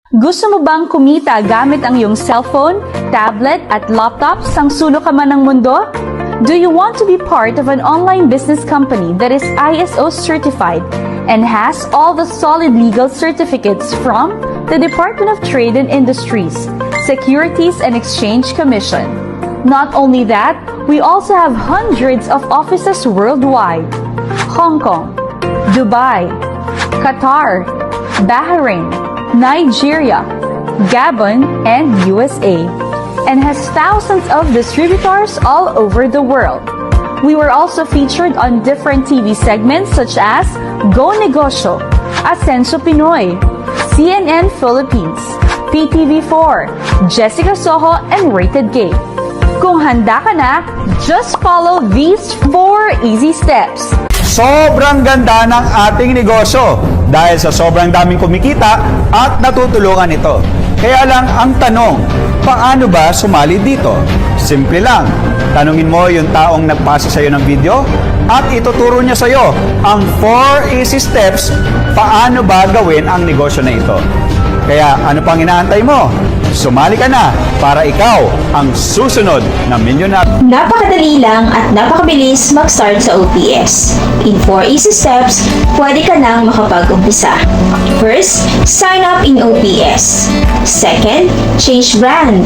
Gusto mo bang kumita gamit ang iyong cellphone, tablet at laptop sang sulok ka man ng mundo? Do you want to be part of an online business company that is ISO certified and has all the solid legal certificates from the Department of Trade and Industries, Securities and Exchange Commission? Not only that, we also have hundreds of offices worldwide: Hong Kong, Dubai, Qatar, Bahrain, Nigeria, Gabon, and USA, and has thousands of distributors all over the world. We were also featured on different TV segments such as Go Negosyo, Ascenso Pinoy, CNN Philippines, PTV4, Jessica Soho, and Rated Gay. Kung handa ka na, just follow these 4 easy steps. Sobrang ganda ng ating negosyo dahil sa sobrang daming kumikita at natutulungan ito. Kaya lang ang tanong, paano ba sumali dito? Simple lang, tanungin mo yung taong nagpasa sa iyo ng video at ituturo niya sa iyo ang 4 easy steps paano ba gawin ang negosyo na ito. Kaya ano pang inaantay mo? Sumali ka na para ikaw ang susunod na milyonaryo. Napakadali lang at napakabilis mag-start sa OPS. In 4 easy steps, pwede ka nang makapag-umpisa. First, sign up in OPS. Second, change brand.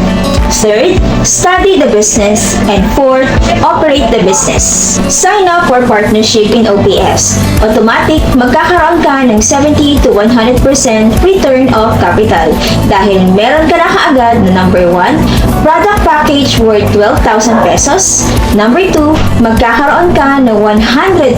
Third, study the business. And fourth, operate the business. Sign up for partnership in OPS. Automatic, magkakaroon ka ng 70 to 100% return of capital dahil meron ka na kaagad na number 1, product package worth 12,000 pesos. Number 2, magkakaroon ka ng 120,000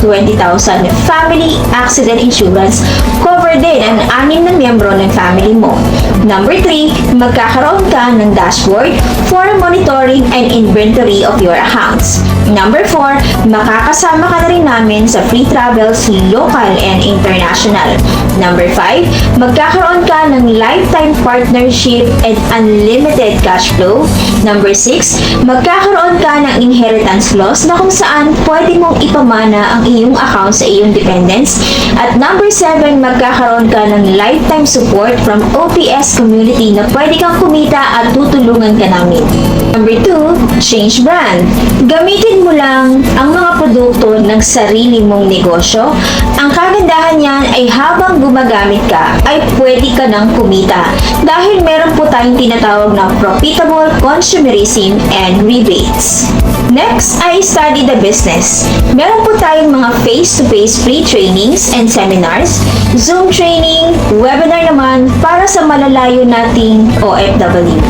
family accident insurance, cover din ang 6 na miyembro ng family mo. Number 3, magkakaroon ka ng dashboard for monitoring and inventory of your accounts. Number 4, makakasama ka na rin namin sa free travels local and international. Number 5, magkakaroon ka ng lifetime partnership and unlimited cash flow. Number 6, magkakaroon ka ng inheritance clause na kung saan pwede mong ipamana ang iyong account sa iyong dependents. At number 7, magkakaroon ka ng lifetime support from OPS community na pwede kang kumita at tutulungan ka namin. Number 2, change brand. Gamitin mo lang ang mga produkto ng sarili mong negosyo. Ang kagandahan niyan ay habang gumagamit ka, ay pwede ka nang kumita. Dahil meron po tayong tinatawag na profitable consumerism and rebates. Next ay study the business. Meron po tayong mga face-to-face free trainings and seminars, Zoom training, webinar naman para sa malalayo nating OFW.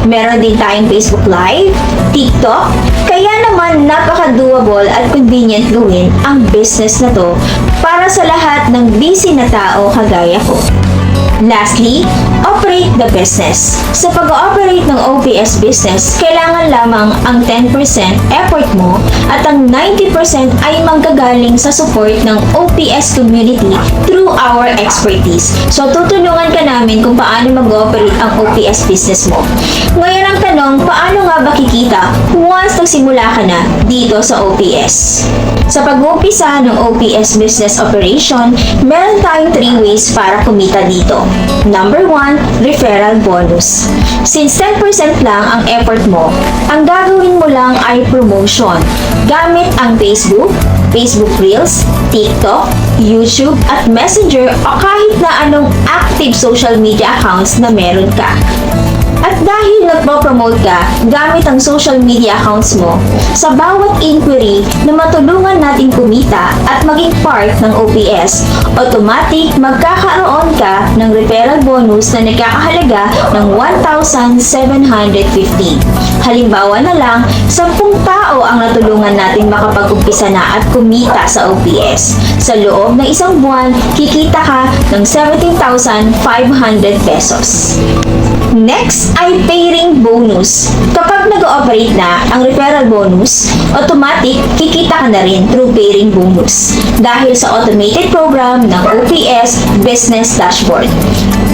Meron din tayong Facebook Live, TikTok, kaya naman napaka-doable at convenient gawin ang business na to para sa lahat ng busy na tao kagaya ko. Lastly, operate the business. Sa pag-ooperate ng OPS business, kailangan lamang ang 10% effort mo at ang 90% ay manggagaling sa support ng OPS community through our expertise. So, tutulungan ka namin kung paano mag-ooperate ang OPS business mo. Ngayon ang tanong, paano nga ba kikita once nagsimula ka na dito sa OPS? Sa pag-uumpisa ng OPS business operation, meron tayong 3 ways para kumita dito. Number 1, referral bonus. Since 10% lang ang effort mo, ang gagawin mo lang ay promotion gamit ang Facebook, Facebook Reels, TikTok, YouTube, at Messenger o kahit na anong active social media accounts na meron ka. At dahil nagpo-promote ka gamit ang social media accounts mo, sa bawat inquiry na matulungan natin kumita at maging part ng OPS, automatic magkakaroon ka ng referral bonus na nagkakahalaga ng 1,750. Halimbawa na lang, 10 tao ang natulungan natin makapag-umpisa na at kumita sa OPS. Sa loob ng 1 buwan, kikita ka ng 17,500 pesos. Next ay pairing bonus. Kapag nag-ooperate na ang referral bonus, automatic kikita ka na rin through pairing bonus dahil sa automated program ng OPS Business Dashboard.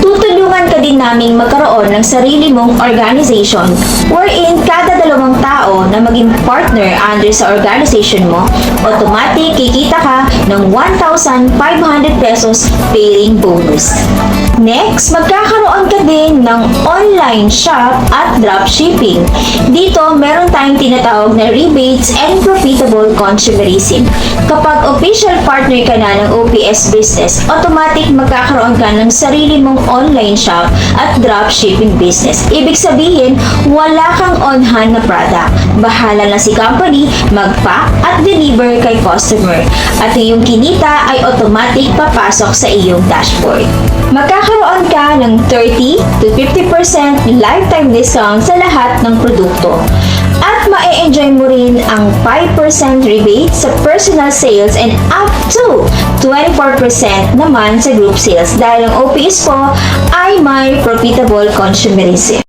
Tutulungan ka din naming magkaroon ng sarili mong organization wherein kada 2 tao na maging partner under sa organization mo, automatic kikita ka ng 1,500 pesos pairing bonus. Next, magkakaroon ka din ng online shop at dropshipping. Dito, meron tayong tinatawag na rebates and profitable consumerism. Kapag official partner ka na ng OPS business, automatic magkakaroon ka ng sarili mong online shop at dropshipping business. Ibig sabihin, wala kang on-hand na product. Bahala na si company mag-pack at deliver kay customer. At yung kinita ay automatic papasok sa iyong dashboard. Magkakaroon ka ng 30 to 50% lifetime discount sa lahat ng produkto. At ma-enjoy mo rin ang 5% rebate sa personal sales and up to 24% naman sa group sales dahil ang OPS po ay may profitable consumerism.